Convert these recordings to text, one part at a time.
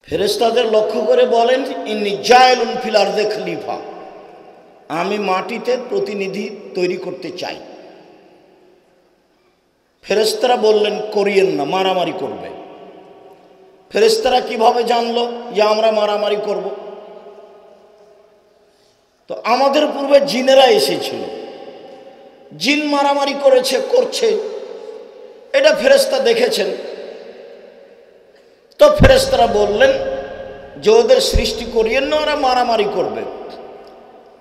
ফেরেশতাদের লক্ষ্য করে বলেন, ইন্নী জাইলুন ফিল আরদি খলিফা, আমি মাটিতে প্রতিনিধি তৈরি করতে চাই। ফেরেশতারা বললেন, করিয়েন না, মারামারি করবে। ফেরেশতারা কিভাবে জানলো যে আমরা মারামারি করব? তো আমাদের পূর্বে জিনেরা এসেছিল, জিন মারামারি করছে, এটা ফেরেশতা দেখেছেন। তো ফেরেশতারা বললেন যে ওদের সৃষ্টি করিয়েন না, ওরা মারামারি করবে।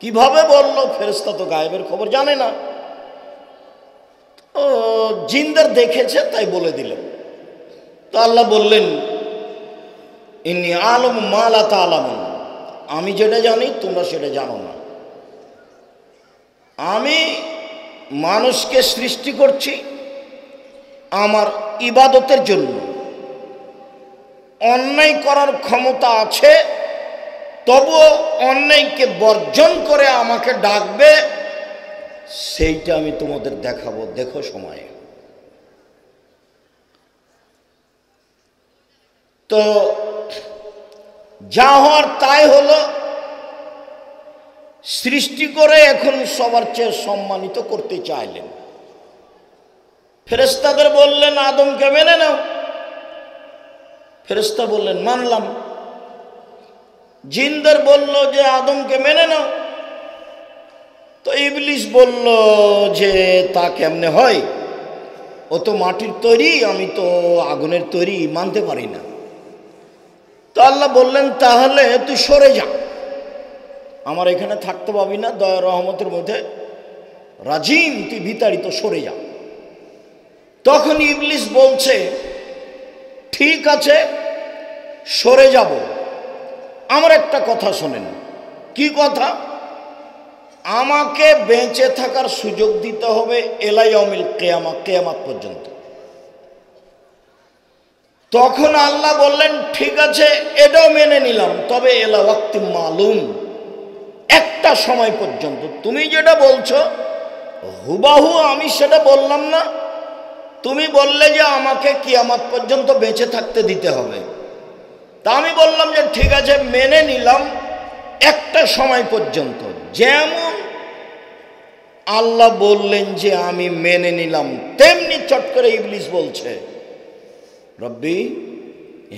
কিভাবে বলল? ফেরেশতা তো গায়েবের খবর জানে না, ও জিনদের দেখেছে তাই বলে দিলেন। তো আল্লাহ বললেন, ইন্নী আ'লামু মা লা তা'লামুন, আমি যেটা জানি তোমরা সেটা জানো না। আমি মানুষকে সৃষ্টি করছি আমার ইবাদতের জন্য। অন্যায় করার ক্ষমতা আছে, তবুও অন্যায়কে বর্জন করে আমাকে ডাকবে, সেইটা আমি তোমাদের দেখাবো, দেখো সময়ে। তো যা হওয়ার তাই হলো, সৃষ্টি করে এখন সবার চেয়ে সম্মানিত করতে চাইলেন। ফেরেশতাদের বললেন, আদমকে মেনে নাও। ফেরেশতা বললেন, মানলাম। জিনদের বলল যে আদমকে মেনে নাও। তো ইবলিস বলল যে তা কেমনে হয়, ও তো মাটির তৈরি, আমি তো আগুনের তৈরি, মানতে পারি না। তো আল্লাহ বললেন, তাহলে তুই সরে যা, আমার এখানে থাকতে পাবি না, দয়া রহমতের মধ্যে রাজিম, তুই বিতাড়িত, সরে যা। তখন ইবলিস বলছে, ঠিক আছে সরে যাব, আমার একটা কথা শোনেন। কি কথা? আমাকে বেঁচে থাকার সুযোগ দিতে হবে ইলা ইয়াউমিল কিয়ামা, কিয়ামত পর্যন্ত। তখন আল্লাহ বললেন, ঠিক আছে এটাও মেনে নিলাম, তবে ইলা ওয়াক্তিম মালুম, একটা সময় পর্যন্ত। তুমি যেটা বলছো হুবাহু আমি সেটা বললাম না, তুমি বললে যে আমাকে কিয়ামত পর্যন্ত বেঁচে থাকতে দিতে হবে। তা আমি বললাম যে ঠিক আছে মেনে নিলাম একটা সময় পর্যন্ত। যেমন আল্লাহ বললেন যে আমি মেনে নিলাম, তেমনি চট করে ইবলিস বলছে, রব্বি,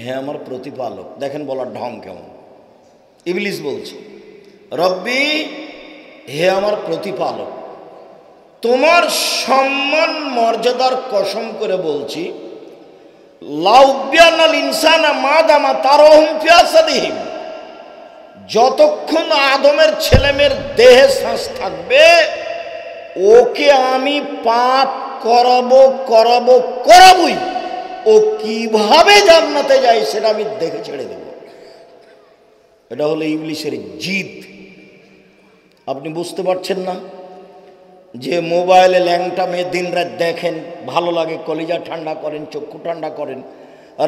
হে আমার প্রতিপালক। দেখেন বলার ঢং কেমন। ইবলিস বলছে, রব্বি, হে আমার প্রতিপালক, তোমার সম্মান মর্যাদার কসম করে বলছি, লাউবিয়ানাল ইনসানা মাদামা তারহুম ফি আসাদিহিম, যতক্ষণ আদমের ছেলেমেয়ের দেহে শ্বাস থাকবে ওকে আমি পাপ করাবই। ও কিভাবে জান্নাতে যায় সেটা আমি দেখে ছেড়ে দেব। এটা হলো ইবলিসের জিদ। আপনি বুঝতে পারছেন না যে মোবাইলে ল্যাংটা মেয়ে দিন রাত দেখেন, ভালো লাগে, কলিজা ঠান্ডা করেন, চক্ষু ঠান্ডা করেন,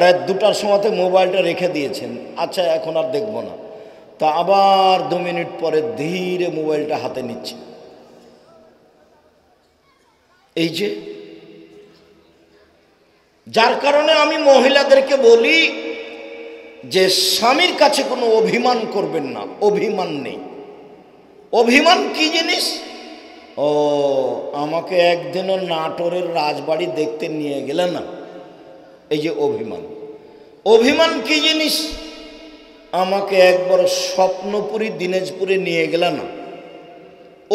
রাত 2টার সময়তে মোবাইলটা রেখে দিয়েছেন, আচ্ছা এখন আর দেখব না, তা আবার 2 মিনিট পরে ধীরে মোবাইলটা হাতে নিচ্ছে। এই যে যার কারণে আমি মহিলাদেরকে বলি যে স্বামীর কাছে কোনো অভিমান করবেন না, অভিমান নেই। অভিমান কি জিনিস? ও আমাকে একদিনও নাটোরের রাজবাড়ি দেখতে নিয়ে গেলে না, এই যে অভিমান। অভিমান কি জিনিস? আমাকে একবার স্বপ্নপুরী দিনাজপুরে নিয়ে গেলে না।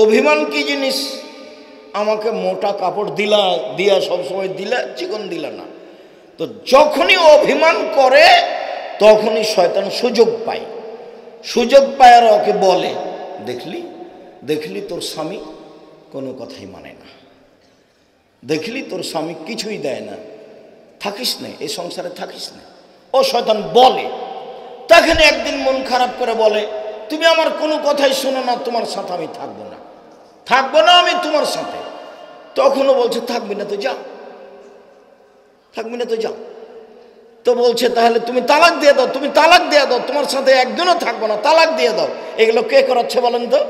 অভিমান কি জিনিস? আমাকে মোটা কাপড় দিয়া সবসময় দিলা, চিকন দিলা না। তো যখনই অভিমান করে তখনই শয়তান সুযোগ পায়। সুযোগ পায় আর ওকে বলে, দেখলি তোর স্বামী কোনো কথাই মানে না, দেখলি তোর স্বামী কিছুই দেয় না, থাকিস না, এই সংসারে থাকিস না। ও শয়তান বলে। তখন একদিন মন খারাপ করে বলে, তুমি আমার কোনো কথাই শোনো না, তোমার সাথে আমি থাকবো না আমি তোমার সাথে। তখনও বলছে থাকবি না তো যাও, তো বলছে তাহলে তুমি তালাক দিয়ে দাও, তোমার সাথে একদিনও থাকবো না, তালাক দিয়ে দাও। এগুলো কে করাচ্ছে বলেন তো?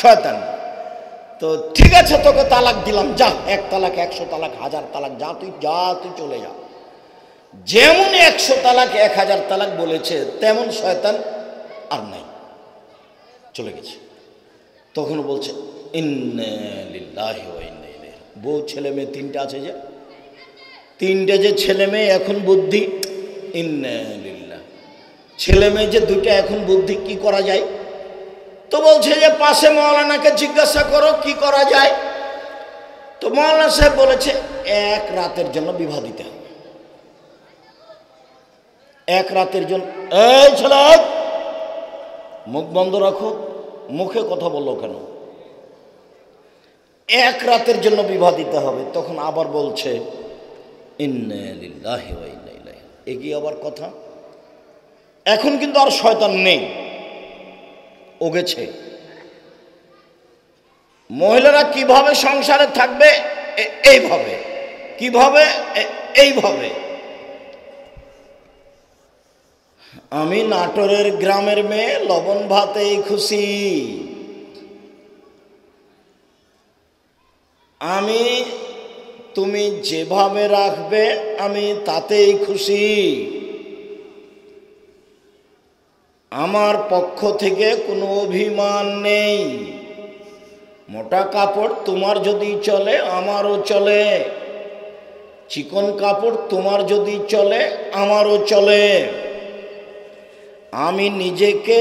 শয়তান। তো ঠিক আছে তোকে তালাক দিলাম, যা, 1 তালাক 100 তালাক 1000 তালাক, যা তুই চলে যা। যেমন 100 তালাক 1000 তালাক বলেছে তেমন শয়তান আর নাই, চলে গেছে। তখন বলছে ইন্না লিল্লাহি ওয়া ইন্না ইলাইহি। বউ ছেলে মেয়ে 3টা আছে, যে 3টে যে ছেলে মেয়ে এখন বুদ্ধি, ইন্না লিল্লাহ। ছেলে মেয়ে যে 2টা এখন বুদ্ধি, কি করা যায়? তো বলছে যে পাশে মাওলানাকে জিজ্ঞাসা করো কি করা যায়। তো মাওলানা সাহেব বলেছে 1 রাতের জন্য বিবাহ দিতে হবে। 1 রাতের জন্য। এই ছেলে মুখ বন্ধ রাখো, মুখে কথা বললো কেন? 1 রাতের জন্য বিবাহ দিতে হবে। তখন আবার বলছে ইন্না লিল্লাহি ওয়া ইন্না ইলাইহি। এ কি আবার কথা? এখন কিন্তু আর শয়তান নেই, ও গেছে। মহিলারা কিভাবে সংসারে থাকবে? এইভাবে। কিভাবে? এইভাবে। আমি নাটোরের গ্রামের মেয়ে, লবণ ভাতেই খুশি। আমি তুমি যেভাবে রাখবে আমি তাতেই খুশি। আমার পক্ষ থেকে কোনো অভিমান নেই। মোটা কাপড় তোমার যদি চলে আমারও চলে, চিকন কাপড় তোমার যদি চলে আমারও চলে। আমি নিজেকে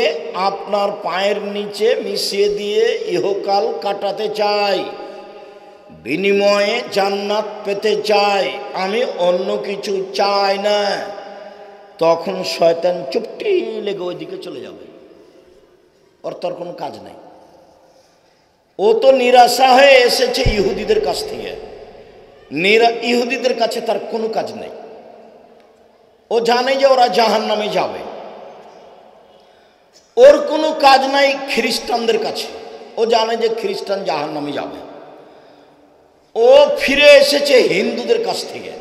আপনার পায়ের নিচে মিশিয়ে দিয়ে ইহকাল কাটাতে চাই, বিনিময়ে জান্নাত পেতে চাই, আমি অন্য কিছু চাই না। তখন শয়তান চুপটি লেগে ওইদিকে চলে যাবে, ওর তোর কোনো কাজ নাই। ও তো নিরাশা হয়ে এসেছে ইহুদিদের কাছ থেকে, ইহুদিদের কাছে তার কোনো কাজ নেই। ও জানে যে ওরা জাহান্নামে যাবে। ওর কোনো কাজ নাই খ্রিস্টানদের কাছে, ও জানে যে খ্রিস্টান জাহান্নামে যাবে। ও ফিরে এসেছে হিন্দুদের কাছ থেকে,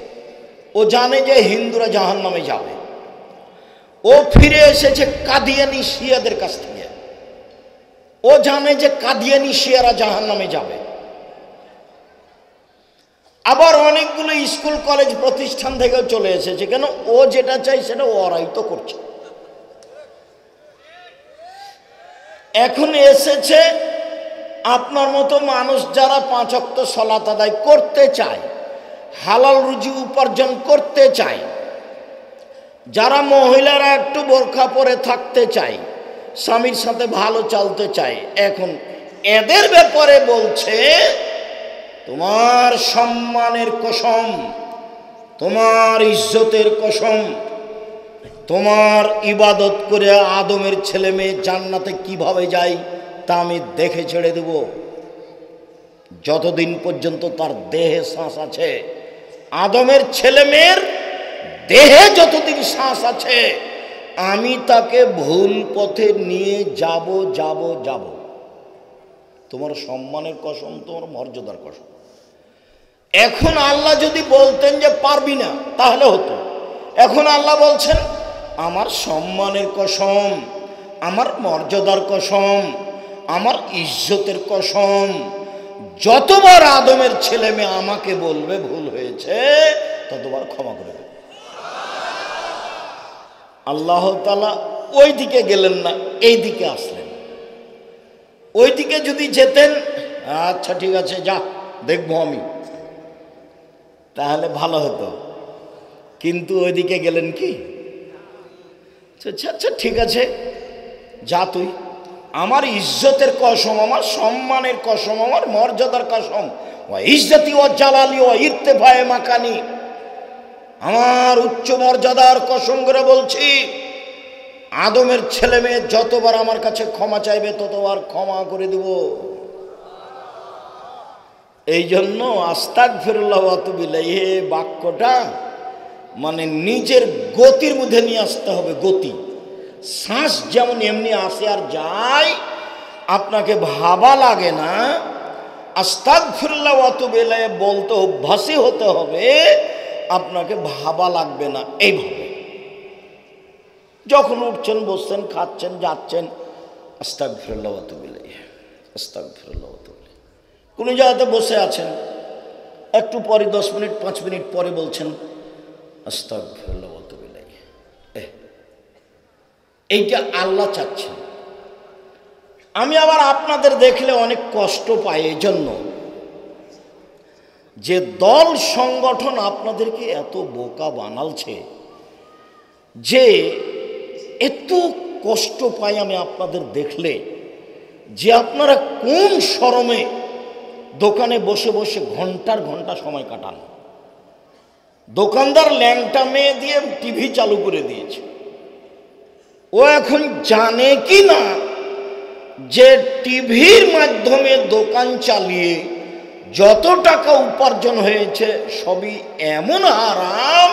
ও জানে যে হিন্দুরা জাহান্নামে যাবে। ও ফিরে এসেছে কাদিয়ানি শিয়াদের কাছ থেকে, ও জানে যে কাদিয়ানি শিয়ারা জাহান্নামে যাবে। আবার অনেকগুলো স্কুল কলেজ প্রতিষ্ঠান থেকেও চলে এসেছে। কেন? ও যেটা চাই সেটা ওরাই তো করছে। এখন এসেছে আপনার মতো মানুষ যারা 5 ওয়াক্ত সালাত আদায় করতে চায়, হালাল রুজি উপার্জন করতে চায়, যারা মহিলারা একটু বোরখা পরে থাকতে চায়, স্বামীর সাথে ভালো চলতে চায়। এখন এদের ব্যাপারে বলছে তোমার সম্মানের কসম, তোমার ইজ্জতের কসম, তোমার ইবাদত করে আদমের ছেলে মেয়ে জান্নাতে কিভাবে যায় তা আমি দেখে ছেড়ে দেব। যতদিন পর্যন্ত তার দেহে শ্বাস আছে, আদমের ছেলে মেয়ের দেহে যতদিন শ্বাস আছে, আমি তাকে ভুল পথে নিয়ে যাব যাব যাব। তোমার সম্মানের কসম, তোমার মর্যাদার কসম। এখন আল্লাহ যদি বলতেন যে পারবি না তাহলে হতো। এখন আল্লাহ বলছেন আমার সম্মানের কসম, আমার মর্যাদার কসম, আমার ইজ্জতের কসম, যতবার আদমের ছেলে মেয়ে আমাকে বলবে ভুল হয়েছে ততবার ক্ষমা করে দেবে। আল্লাহ তাআলা ওই দিকে গেলেন না, এই দিকে আসলেন। ওই দিকে যদি যেতেন, আচ্ছা ঠিক আছে যা দেখবো আমি, তাহলে ভালো হতো। কিন্তু ওইদিকে গেলেন কি? আচ্ছা আচ্ছা ঠিক আছে যা, তুই আমার ইজ্জতের কসম, আমার সম্মানের কসম, আমার মর্যাদার কসম, ও ইজ্জতি ও জালালি ও ইরতেফায়ে মাকানি, আমার উচ্চ মর্যাদার কসম করে বলছি, আদমের ছেলে মেয়ে যতবার আমার কাছে ক্ষমা চাইবে ততবার ক্ষমা করে দেব। এই জন্য আস্তাগফিরুল্লাহ ওয়া আতুবু ইলাইহি বাক্যটা মানে নিজের গতির মধ্যে নিয়ে আসতে হবে। গতি, শ্বাস যেমন এমনি আসে আর যায়, আপনাকে ভাবা লাগে না। আস্তাগফিরুল্লাহ ওয়া আতুবু ইলাইহি বলতে অভ্যাসী হতে হবে, আপনাকে ভাবা লাগবে না। এইভাবে যখন উঠছেন, বসছেন, খাচ্ছেন, যাচ্ছেন, আস্তাগফিরুল্লাহ ওয়া আতুবু ইলাইহি, আস্তাগফিরুল্লাহ ওয়া আতুবু ইলাইহি। কোনো জায়গাতে বসে আছেন, একটু পরে 10 মিনিট 5 মিনিট পরে বলছেন আস্তাগফিরুল্লাহ এইটা আল্লাহ চাচ্ছেন। আমি আবার আপনাদের দেখলে অনেক কষ্ট পাই এই জন্য যে দল সংগঠন আপনাদেরকে এত বোকা বানালছে যে এত কষ্ট পাই আমি আপনাদের দেখলে, যে আপনারা কোন শরমে দোকানে বসে বসে ঘন্টার ঘন্টা সময় কাটান। দোকানদার ল্যাংটা মেয়ে দিয়ে টিভি চালু করে দিয়েছে। ও এখন জানে কি না যে টিভির মাধ্যমে দোকান চালিয়ে যত টাকা উপার্জন হয়েছে সবই এমন হারাম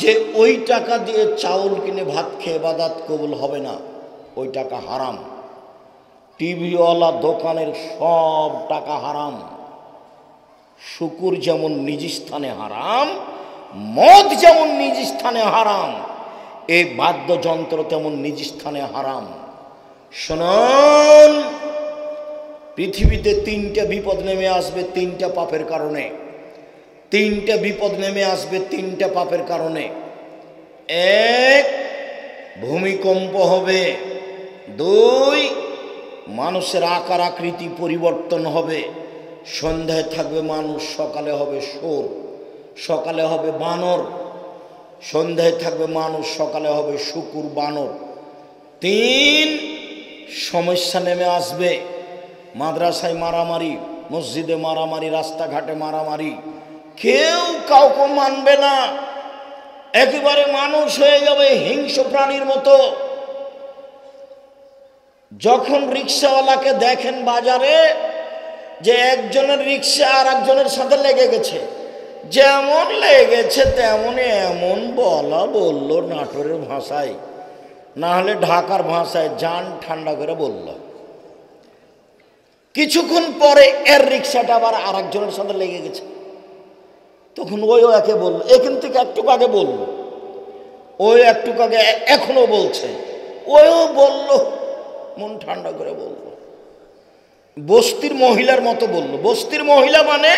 যে ওই টাকা দিয়ে চাউল কিনে ভাত খেয়ে ইবাদত কবুল হবে না, ওই টাকা হারাম। টিভিওয়ালা দোকানের সব টাকা হারাম। শুকুর যেমন নিজ স্থানে হারাম, মদ যেমন নিজ স্থানে হারাম, এই বাদ্যযন্ত্র তেমন নিজ স্থানে হারাম। শুনুন, পৃথিবীতে তিনটা বিপদ নেমে আসবে তিনটা পাপের কারণে। তিনটা বিপদ নেমে আসবে তিনটা পাপের কারণে। এক, ভূমিকম্প হবে। দুই, মানুষের আকার আকৃতি পরিবর্তন হবে। সন্ধ্যায় থাকবে মানুষ, সকালে হবে শুয়োর, সকালে হবে বানর। সন্ধ্যায় থাকবে মানুষ, সকালে হবে শুকুর বানর। তিন, সমস্যা নেমে আসবে। মাদ্রাসায় মারামারি, মসজিদে মারামারি, রাস্তাঘাটে মারামারি, কেউ কাউকে মানবে না। একেবারে মানুষ হয়ে যাবে হিংস্র প্রাণীর মতো। যখন রিক্সাওয়ালাকে দেখেন বাজারে যে একজনের রিক্সা আর একজনের সাথে লেগে গেছে, যেমন লেগেছে তেমনই এমন বলা বলল নাটোরের ভাষায়, না হলে ঢাকার ভাষায় জান ঠান্ডা করে বলল। কিছুক্ষণ পরে এর রিক্সাটা আবার আর একজনের সাথে লেগে গেছে। তখন ওইও একে বলল, এখান থেকে একটু আগে বলল, ওই একটু আগে এখনো বলছে, ওইও বলল, মন ঠান্ডা করে বলল। বস্তির মহিলার মতো বলল। বস্তির মহিলা মানে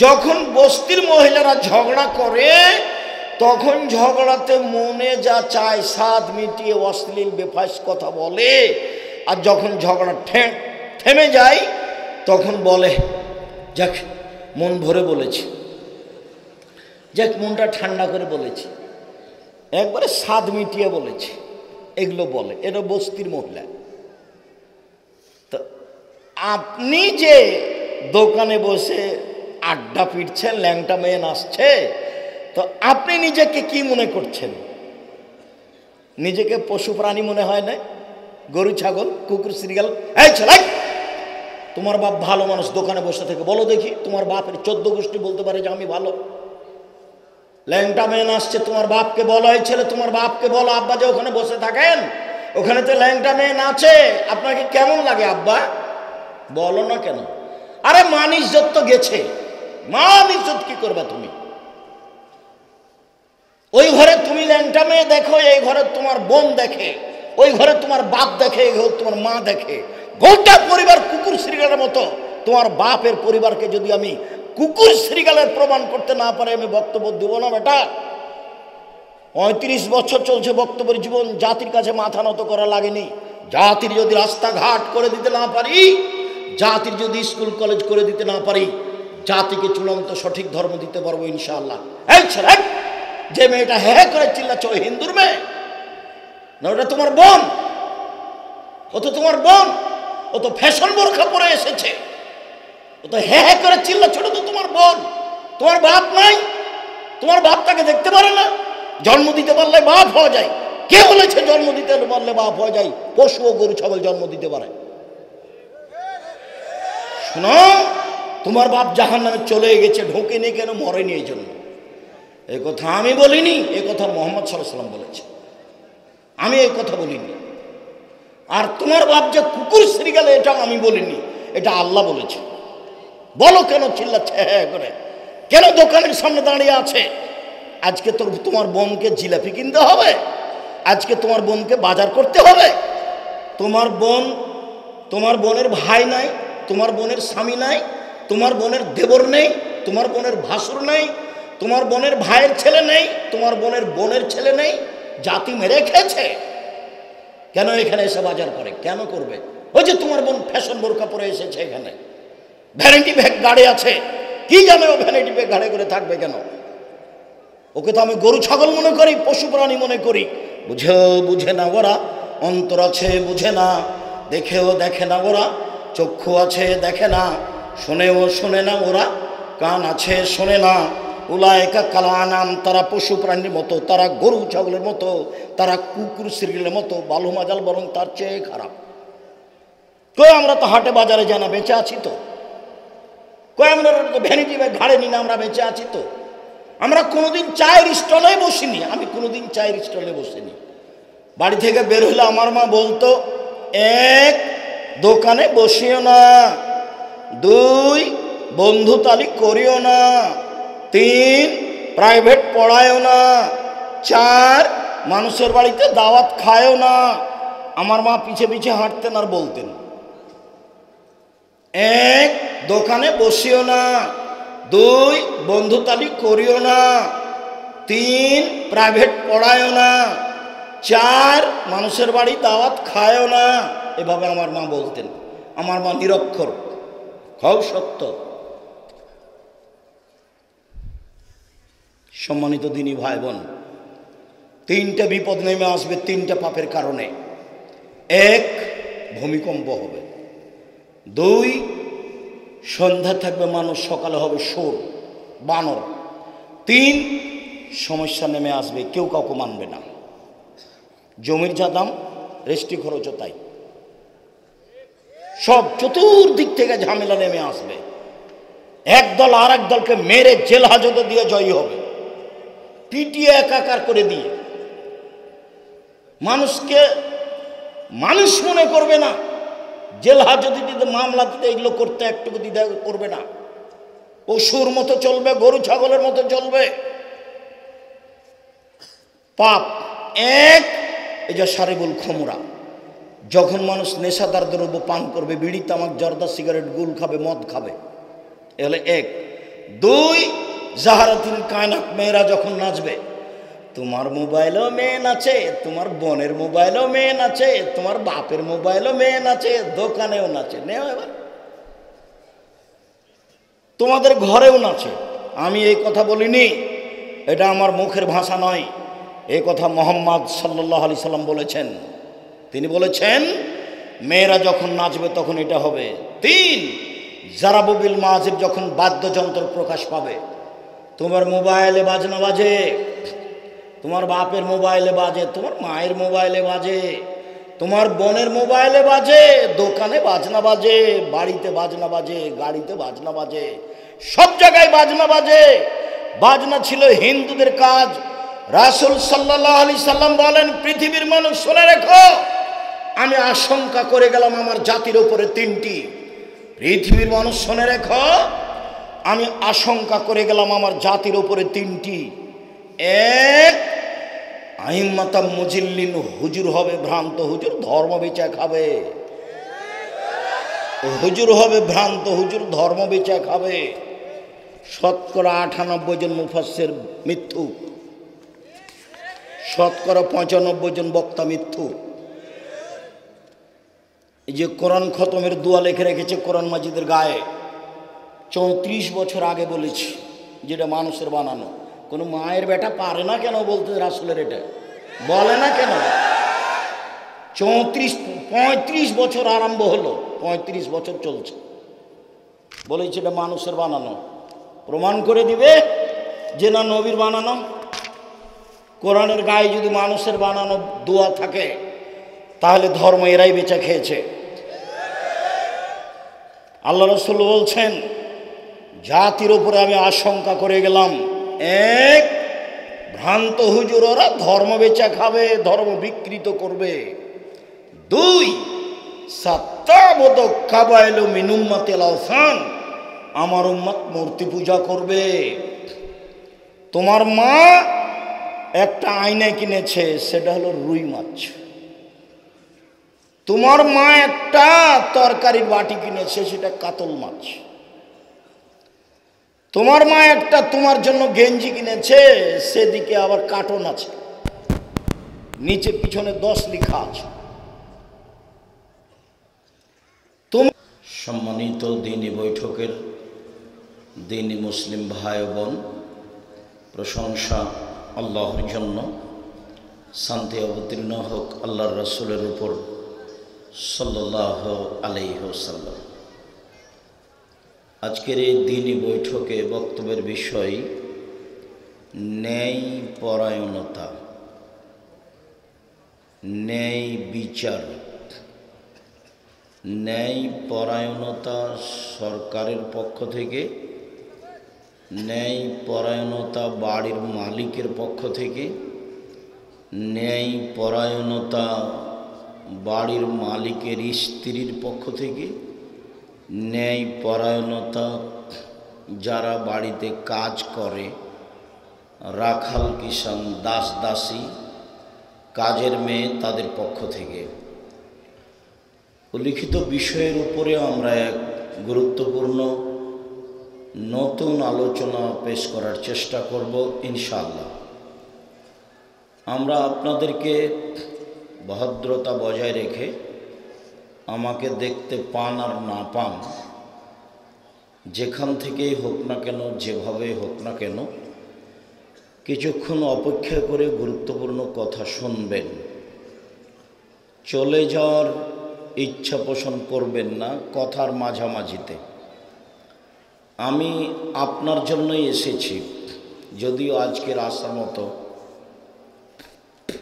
যখন বস্তির মহিলারা ঝগড়া করে তখন ঝগড়াতে মনে যা চায় স্বাদ মিটিয়ে অশ্লীল বেফাস কথা বলে, আর যখন ঝগড়া থেমে যায় তখন বলে যাক মন ভরে বলেছি, যাক মনটা ঠান্ডা করে বলেছি, একবারে স্বাদ মিটিয়ে বলেছি, এগুলো বলে। এটা বস্তির মহিলা। তো আপনি যে দোকানে বসে আড্ডা পিটছেন, ল্যাংটা মেয়ে নাচছে, তো আপনি নিজেকে কি মনে করছেন? নিজেকে পশু প্রাণী মনে হয় না? গরু ছাগল কুকুর শ্রীগাল? এই ছেলে, তোমার বাপ ভালো মানুষ, দোকানে বসে থেকে বলো দেখি তোমার বাপের 14 গোষ্ঠী বলতে পারে যে আমি ভালো? ল্যাংটা মেয়ে নাচছে, তোমার বাপকে বলো, এই ছেলে তোমার বাপকে বলো আব্বা যে ওখানে বসে থাকেন ওখানে তো ল্যাংটা মেয়ে নাচে, আপনাকে কেমন লাগে আব্বা? বলো না কেন? আরে মান ইজ্জত তো গেছে। মান ইজ্জত কি করবে তুমি? ওই ঘরে তুমি ল্যাংটা মেয়ে দেখো, এই ঘরে তোমার বোন দেখে, ওই ঘরে তোমার বাপ দেখে, এই ঘরে তোমার মা দেখে, গোটা পরিবার কুকুর শ্রীগালের মতো। তোমার বাপের পরিবারকে যদি আমি কুকুর শ্রীগালের প্রমাণ করতে না পারে আমি বক্তব্য দেব না বেটা। 35 বছর চলছে বক্তব্যের জীবন, জাতির কাছে মাথা নত করা লাগেনি। জাতির যদি রাস্তাঘাট করে দিতে না পারি, জাতির যদি স্কুল কলেজ করে দিতে না পারি, জাতিকে চূড়ান্ত সঠিক ধর্ম দিতে পারবো ইনশাআল্লাহ। এই ছেলে, যে মেয়েটা হে হে করে চিল্লাচ্ছে ওই হিন্দুর মেয়ে না? ওটা তোমার বোন। ও তো তোমার বোন, ও তো ফ্যাশন বোরখা পরে এসেছে, ও তো হে হে করে চিল্লাচ্ছে, ওটা তো তোমার বোন। তোমার বাপ নাই? তোমার বাপ তাকে দেখতে পারে না? জন্ম দিতে পারলে বাপ হওয়া যায়। কে বলেছে জন্ম দিতে পারলে বাপ হওয়া যায়? পশু ও গরু ছাগল জন্ম দিতে পারে। শোনো, তোমার বাপ জাহান্নামে চলে গেছে, ঢোকেনি কেন? মরেনি এই জন্য। এই কথা আমি বলিনি, এই কথা মুহাম্মদ সাল্লাল্লাহু আলাইহি ওয়াসাল্লাম বলেছে, আমি এই কথা বলিনি। আর তোমার বাপ যে কুকুর শ্রীগালে, এটা আমি বলিনি, এটা আল্লাহ বলেছে। বলো কেন চিল্লাচ্ছে হ্যাঁ করে? কেন দোকানের সামনে দাঁড়িয়ে আছে? আজকে তো তোমার বোনকে জিলাপি কিনতে হবে, আজকে তোমার বোনকে বাজার করতে হবে। তোমার বোনের ভাই নাই, তোমার বোনের স্বামী নাই, তোমার বোনের দেবর নেই, তোমার বোনের ভাসুর নেই, তোমার বোনের ভাইয়ের ছেলে নেই, তোমার বোনের ছেলে নেই। জাতি মেরে খেয়েছে। কেন এখানে এসে বাজার করে? কেন করবে? ওই যে তোমার বোন ফ্যাশন বোরকা পরে এসেছে, এখানে ভ্যানিটি ব্যাগ গাড়ে আছে, কি জানে ও ভ্যানিটি ব্যাগ গাড়ে করে থাকবে কেন? ওকে তো আমি গরু ছাগল মনে করি, পশু প্রাণী মনে করি। বুঝে না ওরা, অন্তর আছে বুঝে না, দেখেও দেখে না ওরা, চক্ষু আছে দেখে না, শোনেও শোনে না ওরা, কান আছে শোনে না। উলায়েকা কাল আনাম, তারা পশু প্রাণীর মতো, তারা গরু ছাগলের মতো, তারা কুকুর শ্রীলের মতো, বালু মাজাল বরং তার চেয়ে খারাপ। কই আমরা তো হাটে বাজারে যাই না, বেঁচে আছি তো? কই আমরা তো ভ্যানিটি ব্যাগ ঘাড়ে নি না, আমরা বেঁচে আছি তো? আমরা কোনোদিন চায়ের স্টলে বসিনি, আমি কোনোদিন চায়ের স্টলে বসিনি। বাড়ি থেকে বের হলে আমার মা বলতো, 1 দোকানে বসিও না, 2 বন্ধু তালি করিও না, 3 প্রাইভেট পড়ায়ও না, 4 মানুষের বাড়িতে দাওয়াত খায়ও না। আমার মা পিছে পিছে হাঁটতেন আর বলতেন, 1 দোকানে বসিও না, 2 বন্ধু তালি করিও না, 3 প্রাইভেট পড়ায়ও না, 4 মানুষের বাড়ি দাওয়াত খায়ও না। এভাবে আমার মা বলতেন। আমার মা নিরক্ষর, খাও সত্য। সম্মানিত দিনী ভাই বোন, 3টে বিপদ নেমে আসবে 3টে পাপের কারণে। 1 ভূমিকম্প হবে, 2 সন্ধ্যা থাকবে মানুষ, সকালে হবে সোর বানর, 3 সমস্যা নেমে আসবে, কেউ কাউকে মানবে না। জমির যা দাম, রেস্টি খরচও তাই, সব চতুর্দিক থেকে ঝামেলা নেমে আসবে। এক দল আর এক দলকে মেরে জেল হাজতে দিয়ে জয়ী হবে, পিটিয়ে একাকার করে দিয়ে। মানুষকে মানুষ মনে করবে না, জেল হাজতে দিতে, মামলা দিতে, এগুলো করতে একটুকু দ্বিধা করবে না। পশুর মতো চলবে, গরু ছাগলের মতো চলবে। পাপ 1, এই যে সারিবুল খমরা, যখন মানুষ নেশাদার দ্রব্য পান করবে, বিড়ি তামাক জর্দা সিগারেট গুল খাবে, মদ খাবে, এ হলে 1। 2 জাহারাতিল কায়নাত, মেয়েরা যখন নাচবে, তোমার মোবাইলেও মেয়ে নাচে, তোমার বোনের মোবাইলেও মেয়ে নাচে, তোমার বাপের মোবাইলেও মেয়ে নাচে, দোকানেও নাচে, নেও এবার তোমাদের ঘরেও নাচে। আমি এই কথা বলিনি, এটা আমার মুখের ভাষা নয়, এই কথা মুহাম্মদ সাল্লাল্লাহু আলাইহি সাল্লাম বলেছেন। তিনি বলেছেন মেয়েরা যখন নাচবে তখন এটা হবে। 3 জারাবুবিল মাজিব, যখন বাদ্যযন্ত্র প্রকাশ পাবে, তোমার মোবাইলে বাজনা বাজে, তোমার বাপের মোবাইলে বাজে, তোমার মায়ের মোবাইলে বাজে, তোমার বোনের মোবাইলে বাজে, দোকানে বাজনা বাজে, বাড়িতে বাজনা বাজে, গাড়িতে বাজনা বাজে, সব জায়গায় বাজনা বাজে। বাজনা ছিল হিন্দুদের কাজ। রাসূল সাল্লাল্লাহু আলাইহি সাল্লাম বলেন, পৃথিবীর মানুষ শুনে রেখো, আমি আশঙ্কা করে গেলাম আমার জাতির উপরে 3টি। পৃথিবীর মানুষ শুনে রেখো, আমি আশঙ্কা করে গেলাম আমার জাতির উপরে 3টি। 1 আইম্মাতাম মুজিল্লিন, হুজুর হবে ভ্রান্ত হুজুর, ধর্ম বেচা খাবে। হুজুর হবে ভ্রান্ত হুজুর, ধর্ম বেচা খাবে। শতকরা 98 জন মুফাসসির মিথ্যু, শতকরা 95 জন বক্তা মিথ্যু। এই যে কোরআন খতমের দোয়া লিখে রেখেছে কোরআন মাজিদের গায়ে, 34 বছর আগে বলেছি, যেটা মানুষের বানানো। কোনো মায়ের বেটা পারে না কেন বলতে রাসূলের, এটা বলে না কেন? 35 বছর আরম্ভ হলো, 35 বছর চলছে, বলেছে এটা মানুষের বানানো। প্রমাণ করে দিবে যে না নবীর বানানো। কোরআনের গায়ে যদি মানুষের বানানো দোয়া থাকে, তাহলে ধর্ম এরাই বেচা খেয়েছে। আল্লাহ রাসূল বলছেন, জাতির উপরে আমি আশঙ্কা করে গেলাম, 1 ভ্রান্ত হুজুর, ওরা ধর্ম বেচা খাবে, ধর্ম বিকৃত করবে। 2 সাত্তাবদ কাবাইলু মিন উম্মাতিল আওসান, আমার উম্মত মূর্তি পূজা করবে। তোমার মা একটা আয়না কিনেছে, সেটা হলো রুই মাছ। তোমার মা একটা তরকারির বাটি কিনেছে, সেটা কাতল মাছ। তোমার মা একটা তোমার জন্য গেঞ্জি কিনেছে, সেদিকে আবার কার্টন আছে, নিচে পিছনে 10 লেখা আছে। সম্মানিত দ্বীনি বৈঠকের দ্বীনি মুসলিম ভাই বোন, প্রশংসা আল্লাহর জন্য, শান্তি অবতীর্ণ হোক আল্লাহর রাসূলের উপর সাল্লাল্লাহু আলাইহি ওয়াসাল্লাম। আজকের এই দ্বীনি বৈঠকে বক্তব্যের বিষয় ন্যায় পরায়ণতা, ন্যায় বিচার। ন্যায় পরায়ণতা সরকারের পক্ষ থেকে, ন্যায় পরায়ণতা বাড়ির মালিকের পক্ষ থেকে, ন্যায় পরায়ণতা বাড়ির মালিকের স্ত্রীর পক্ষ থেকে, ন্যায় পরায়ণতা যারা বাড়িতে কাজ করে, রাখাল কিষান, দাস দাসী, কাজের মেয়ে, তাদের পক্ষ থেকে। উল্লিখিত বিষয়ের উপরে আমরা এক গুরুত্বপূর্ণ নতুন আলোচনা পেশ করার চেষ্টা করব ইনশাআল্লাহ। আমরা আপনাদেরকে ভদ্রতা বজায় রেখে আমাকে দেখতে পান আর না পান, যেখান থেকেই হোক না কেন, যেভাবে হোক না কেন, কিছুক্ষণ অপেক্ষা করে গুরুত্বপূর্ণ কথা শুনবেন। চলে যাওয়ার ইচ্ছা পোষণ করবেন না কথার মাঝামাঝিতে। আমি আপনার জন্যই এসেছি, যদিও আজকের আসার মতো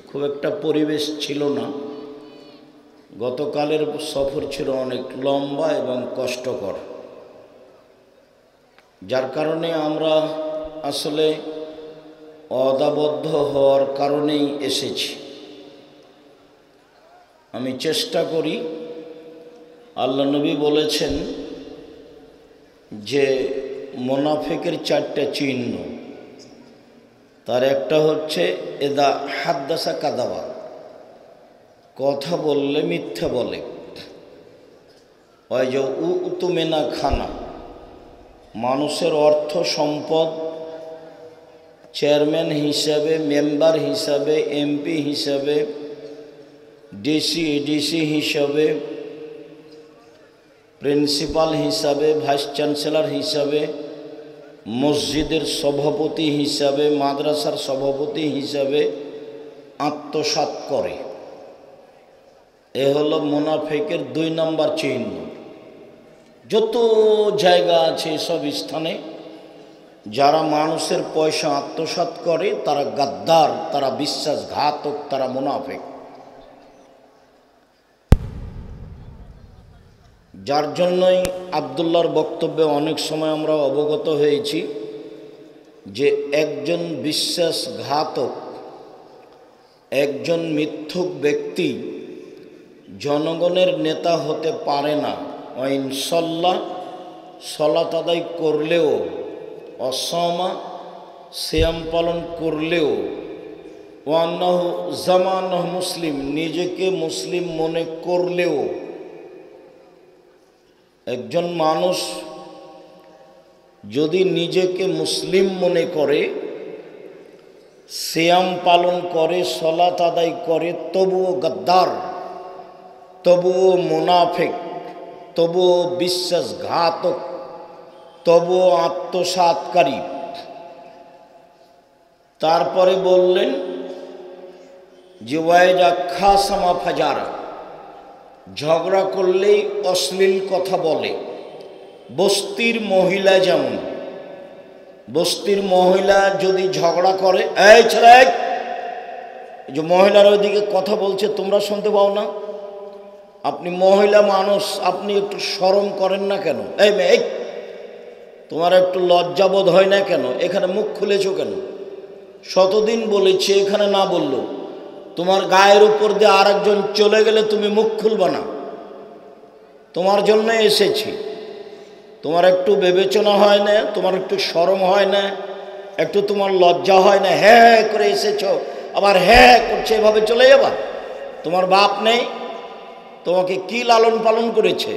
খুব একটা পরিবেশ ছিল না। গতকালের সফর ছিল অনেক লম্বা এবং কষ্টকর, যার কারণে আমরা আসলে অদাবদ্ধ হওয়ার কারণেই এসেছি। আমি চেষ্টা করি, আল্লাহ নবী বলেছেন যে মুনাফিকের 4টা চিহ্ন, তার একটা হচ্ছে এদা হাদ্দাসা কাদাবা, কথা বললে মিথ্যা বলে। ওই যে উতুমেনা খানা, মানুষের অর্থ সম্পদ চেয়ারম্যান হিসাবে, মেম্বার হিসাবে, এমপি হিসাবে, ডিসি এডিসি হিসাবে, প্রিন্সিপাল হিসাবে, ভাইস চ্যান্সেলর হিসাবে, মসজিদের সভাপতি হিসাবে, মাদ্রাসার সভাপতি হিসাবে আত্মসাৎ করে। এ হলো মুনাফিকের 2 নম্বর চিহ্ন। যত জায়গা আছে সব স্থানে যারা মানুষের পয়সা আত্মসাৎ করে তারা গাদ্দার, তারা বিশ্বাসঘাতক, তারা মুনাফিক। যার জন্যই আব্দুল্লাহর বক্তব্যে অনেক সময় আমরা অবগত হয়েছি যে একজন বিশ্বাসঘাতক, একজন মিথ্যুক ব্যক্তি জনগণের নেতা হতে পারে না। ইনশাল্লাহ সলাত আদায় করলেও, অসমা সিয়াম পালন করলেও, ওয়ান্নাহু জামানাহ মুসলিম, নিজেকে মুসলিম মনে করলেও, একজন মানুষ যদি নিজেকে মুসলিম মনে করে, সিয়াম পালন করে, সলাত আদায় করে, তবুও গাদ্দার, তবুও মুনাফিক, তবুও বিশ্বাসঘাতক, তবুও আত্মসাৎকারী। তারপরে বললেন যে ওয়াইজা খাসামা ফাজারা, ঝগড়া করলেই অশ্লীল কথা বলে। বস্তির মহিলা যেমন, বস্তির মহিলা যদি ঝগড়া করে, এই ছেলে, এই যে মহিলার ওইদিকে কথা বলছে তোমরা শুনতে পাও না? আপনি মহিলা মানুষ, আপনি একটু শরম করেন না কেন? এই মেয়ে, তোমার একটু লজ্জাবোধ হয় না কেন? এখানে মুখ খুলেছো কেন? শতদিন বলেছি, এখানে না বললো তোমার গায়ের উপর দিয়ে আর একজন চলে গেলে তুমি মুখ খুলবা না। তোমার জন্য এসেছি, তোমার একটু বিবেচনা হয় না? তোমার একটু শরম হয় না? একটু তোমার লজ্জা হয় না? হ্যাঁ করে এসেছো, আবার হ্যাঁ করছে, এভাবে চলে যাবা? তোমার বাপ নেই? তোমাকে কি লালন পালন করেছে?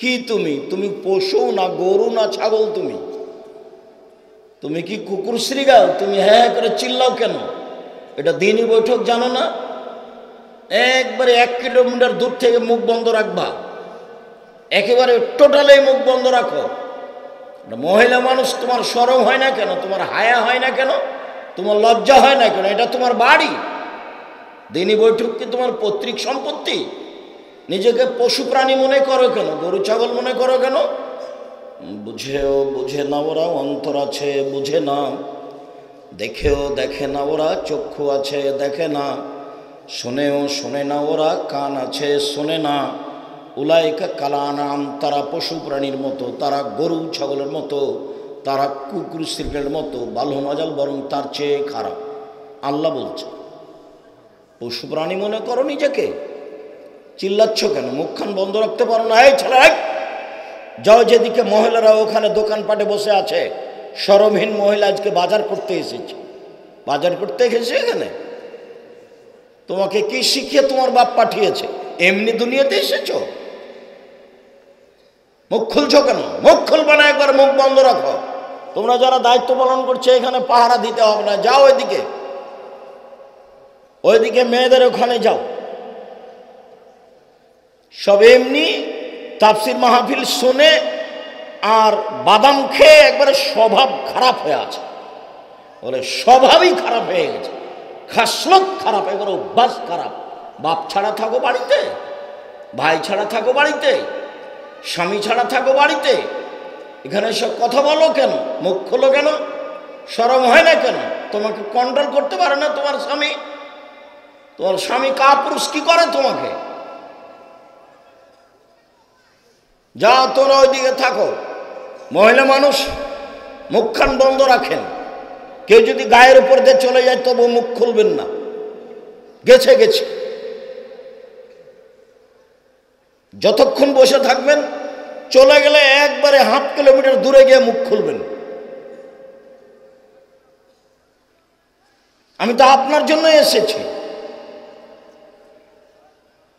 কি তুমি? তুমি পশু না গরু না ছাগল? তুমি কি কুকুর শ্রীগাল? তুমি হ্যাঁ করে চিল্লাও কেন? এটা দ্বীনি বৈঠক জানো না? একবারে 1 কিলোমিটার দূর থেকে মুখ বন্ধ রাখবা, একেবারে টোটালি মুখ বন্ধ রাখো। মহিলা মানুষ, তোমার শরম হয় না কেন? তোমার হায়া হয় না কেন? তোমার লজ্জা হয় না কেন? এটা তোমার বাড়ি। দিনী বৈঠক কি তোমার পৈতৃক সম্পত্তি? নিজেকে পশু প্রাণী মনে করো কেন? গরু ছাগল মনে করো কেন? বুঝেও বুঝে না ওরা, অন্তর আছে বুঝে না, দেখেও দেখে না ওরা, চক্ষু আছে দেখে না, শোনেও শোনে না ওরা, কান আছে শোনে না। উলাইকা কালানাম, তারা পশু প্রাণীর মতো, তারা গরু ছাগলের মতো, তারা কুকুর শিল্পের মতো, বালহমাজাল, বরং তার চেয়ে খারাপ। আল্লাহ বলছে। পশু প্রাণী মনে করো নিজেকে? চিল্লাচ্ছ কেন? মুখখান বন্ধ রাখতে পারো না? এই ছেলে, যাও যেদিকে মহিলারা ওখানে দোকানপাটে বসে আছে, শরমহীন মহিলা আজকে বাজার করতে এসেছে। বাজার করতে এসেছে এখানে? তোমাকে কি শিখিয়ে তোমার বাপ পাঠিয়েছে? এমনি দুনিয়াতে এসেছো? মুখ খুলছো কেন? মুখ খুলবে না, একবার মুখ বন্ধ রাখো। তোমরা যারা দায়িত্ব পালন করছে এখানে পাহারা দিতে হবে না, যাও ওইদিকে, ওইদিকে মেয়েদের ওখানে যাও। সব এমনি তাফসির মাহফিল শুনে আর বাদাম খেয়ে একবারে স্বভাব খারাপ হয়ে আছে। বলে স্বভাবই খারাপ হয়ে গেছে, খাসলত খারাপ, একবার অভ্যাস খারাপ। বাপ ছাড়া থাকো বাড়িতে, ভাই ছাড়া থাকো বাড়িতে, স্বামী ছাড়া থাকো বাড়িতে, এখানে সব কথা বলো কেন? মুখ খোলো কেন? শরম হয় না কেন? তোমাকে কন্ট্রোল করতে পারে না তোমার স্বামী? তোমার স্বামী কাপুরুষ কি করে তোমাকে? যাও তোমরা ওইদিকে থাকো। মহিলা মানুষ মুখখান বন্ধ রাখেন। কেউ যদি গায়ের উপর দিয়ে চলে যায় তবু মুখ খুলবেন না। গেছে গেছে, যতক্ষণ বসে থাকবেন, চলে গেলে একবারে 1/2 কিলোমিটার দূরে গিয়ে মুখ খুলবেন। আমি তো আপনার জন্য এসেছি।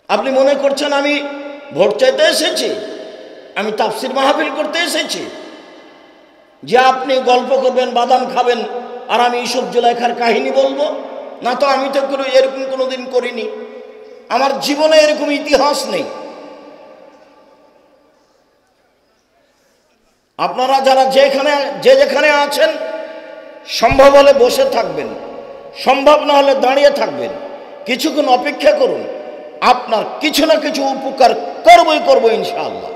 আপনি মনে করছেন আমি ভোট চাইতে এসেছি, আমি তাফসির মাহফিল করতে এসেছি যে আপনি গল্প করবেন, বাদাম খাবেন, আর আমি ইউসুফ জুলাইখার কাহিনী বলবো? না তো, আমি তো এরকম কোনোদিন করিনি। আমার জীবনে এরকম ইতিহাস নেই। আপনারা যারা যেখানে আছেন, সম্ভব হলে বসে থাকবেন, সম্ভব না হলে দাঁড়িয়ে থাকবেন, কিছুক্ষণ অপেক্ষা করুন। আপনার কিছু না কিছু উপকার করবই করবো ইনশাআল্লাহ।